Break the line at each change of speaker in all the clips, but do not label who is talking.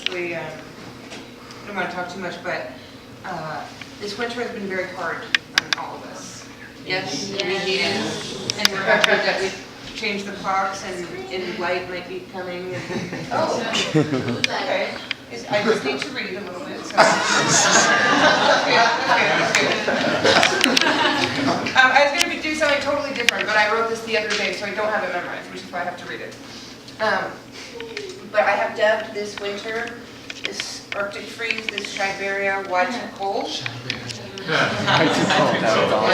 actually, I don't want to talk too much, but this winter has been very hard on all of us. Yes, yes. And we're happy that we've changed the clocks and light might be coming. Oh, okay. I just need to read a little bit. So. I was going to do something totally different, but I wrote this the other day, so I don't have it memorized, which is why I have to read it. But I have dubbed this winter, this Arctic freeze, this Chiberia, Y2Kold. Y2Kold.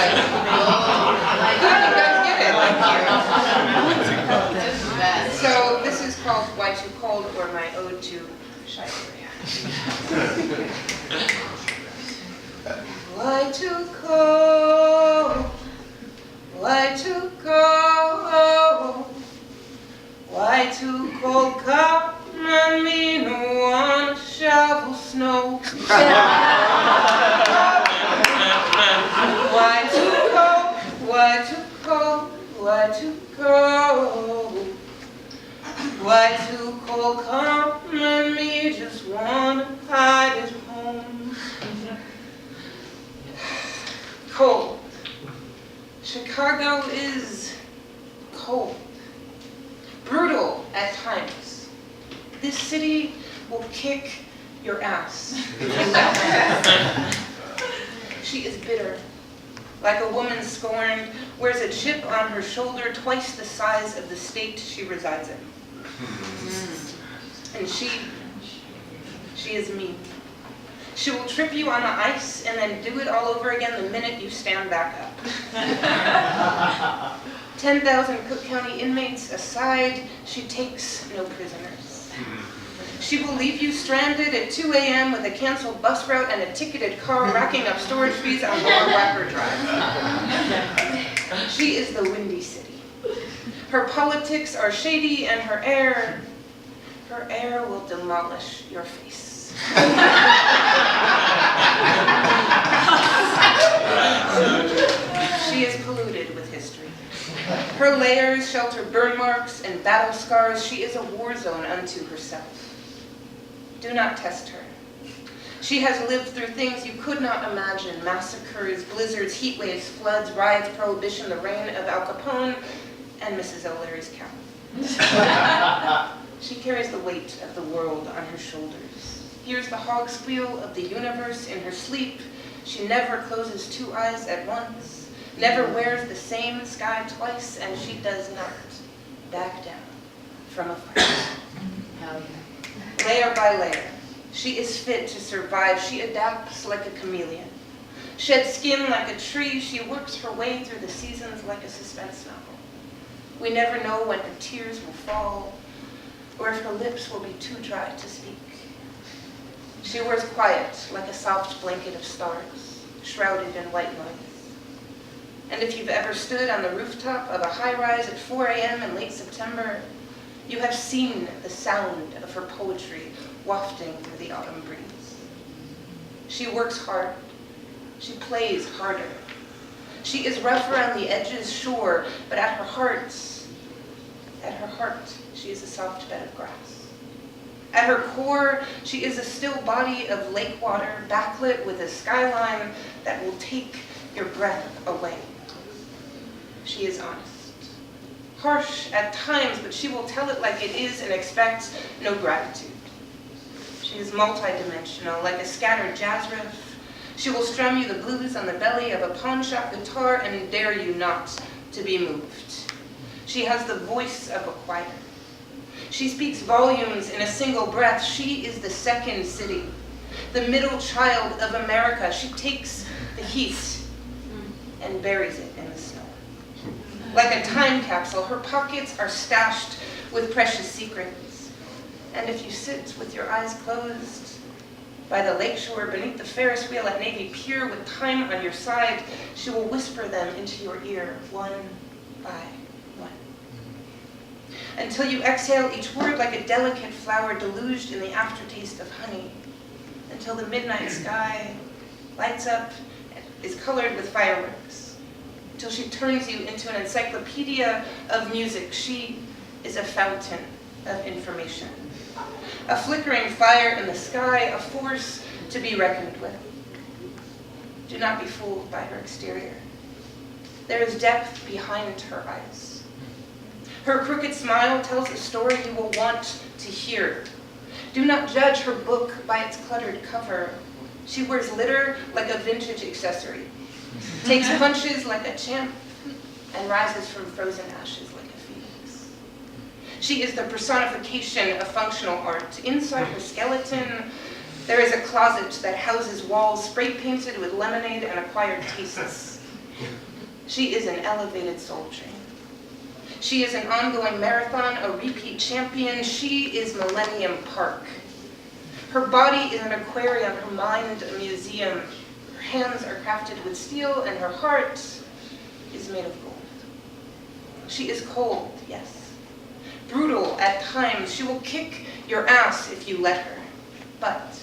So this is called Y2Kold, or my ode to Chiberia. Y2Kold, Y2Kold, Y2Kold, come and me no one shovel snow. Y2Kold, Y2Kold, Y2Kold, Y2Kold, come and me just wanna hide at home. Cold. Chicago is cold. Brutal at times. This city will kick your ass. She is bitter. Like a woman scorned, wears a chip on her shoulder twice the size of the state she resides in. And she is mean. She will trip you on the ice and then do it all over again the minute you stand back up. 10,000 Cook County inmates aside, she takes no prisoners. She will leave you stranded at 2 a.m. with a canceled bus route and a ticketed car racking up storage fees on Lower Wacker Drive. She is the Windy City. Her politics are shady and her air will demolish your face. She is polluted with history. Her layers shelter burn marks and battle scars. She is a war zone unto herself. Do not test her. She has lived through things you could not imagine: massacres, blizzards, heat waves, floods, riots, prohibition, the reign of Al Capone, and Mrs. O'Leary's cow. She carries the weight of the world on her shoulders. Hears the hog squeal of the universe in her sleep. She never closes 2 eyes at once, never wears the same sky twice, and she does not back down from a fight. Layer by layer, she is fit to survive. She adapts like a chameleon. Sheds skin like a tree, she works her way through the seasons like a suspense novel. We never know when her tears will fall, or if her lips will be too dry to speak. She wears quiet like a soft blanket of stars, shrouded in white noise. And if you've ever stood on the rooftop of a high-rise at 4 a.m. in late September, you have seen the sound of her poetry wafting through the autumn breeze. She works hard. She plays harder. She is rough around the edges, sure, but at her heart, she is a soft bed of grass. At her core, she is a still body of lake water, backlit with a skyline that will take your breath away. She is honest. Harsh at times, but she will tell it like it is and expect no gratitude. She is multidimensional, like a scattered jazz riff. She will strum you the blues on the belly of a pawn shop guitar and dare you not to be moved. She has the voice of a choir. She speaks volumes in a single breath. She is the second city, the middle child of America. She takes the heat and buries it in the snow. Like a time capsule, her pockets are stashed with precious secrets. And if you sit with your eyes closed by the lakeshore beneath the Ferris wheel at Navy Pier with time on your side, she will whisper them into your ear one by one. Until you exhale each word like a delicate flower deluged in the aftertaste of honey. Until the midnight sky lights up and is colored with fireworks. Until she turns you into an encyclopedia of music. She is a fountain of information. A flickering fire in the sky, a force to be reckoned with. Do not be fooled by her exterior. There is depth behind her eyes. Her crooked smile tells a story you will want to hear. Do not judge her book by its cluttered cover. She wears litter like a vintage accessory, takes punches like a champ, and rises from frozen ashes like a phoenix. She is the personification of functional art. Inside her skeleton, there is a closet that houses walls spray painted with lemonade and acquired tastes. She is an elevated soul train. She is an ongoing marathon, a repeat champion. She is Millennium Park. Her body is an aquarium, her mind a museum. Her hands are crafted with steel, and her heart is made of gold. She is cold, yes. Brutal at times. She will kick your ass if you let her. But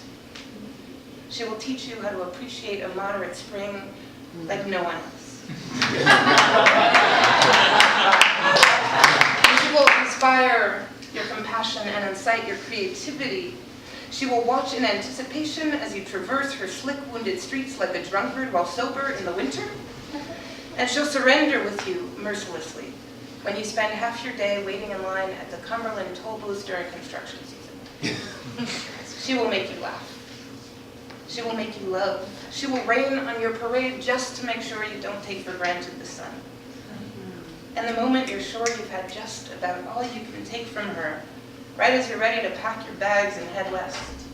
she will teach you how to appreciate a moderate spring like no one else. She will inspire your compassion and incite your creativity. She will watch in anticipation as you traverse her slick-wounded streets like a drunkard while sober in the winter. And she'll surrender with you mercilessly when you spend half your day waiting in line at the Cumberland toll booths during construction season. She will make you laugh. She will make you love. She will rain on your parade just to make sure you don't take for granted the sun. And the moment you're sure you've had just about all you can take from her, right as you're ready to pack your bags and head west,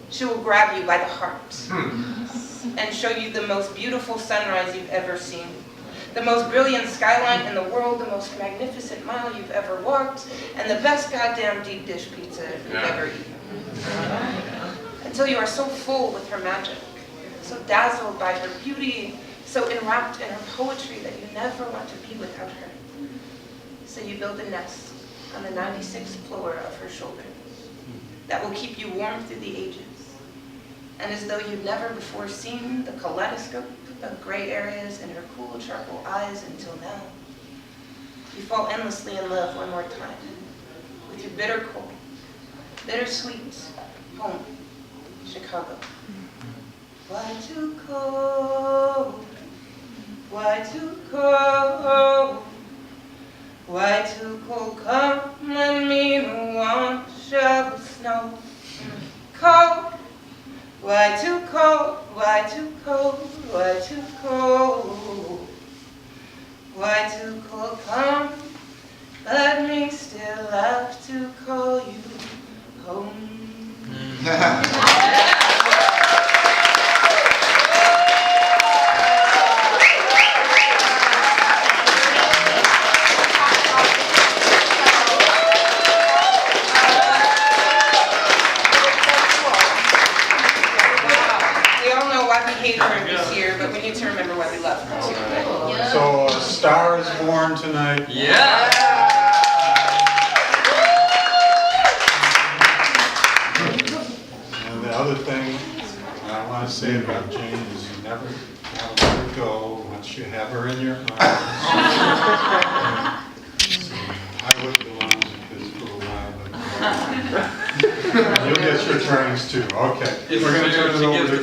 she will grab you by the heart and show you the most beautiful sunrise you've ever seen, the most brilliant skyline in the world, the most magnificent mile you've ever walked, and the best goddamn deep dish pizza you've ever eaten. Until you are so full with her magic, so dazzled by her beauty, so enwrapped in her poetry that you never want to be without her. So you build a nest on the 96th floor of her shoulder that will keep you warm through the ages. And as though you've never before seen the kaleidoscope of gray areas in her cool charcoal eyes until now, you fall endlessly in love one more time with your bitter cold, bittersweet home, Chicago. Y2Kold, Y2Kold, Y2Kold, come lend me one shovel of snow. Cold, Y2Kold, Y2Kold, Y2Kold, Y2Kold, come, let me still have to call you home. Hate her this year, but we need to remember why we love her too.
Okay. So a star is born tonight.
Yeah.
And the other thing I want to say about Jane is you never gotta let her go once you have her in your arms. I would belong to kids for a while, but you'll get your trainings too. Okay, we're going to turn it over to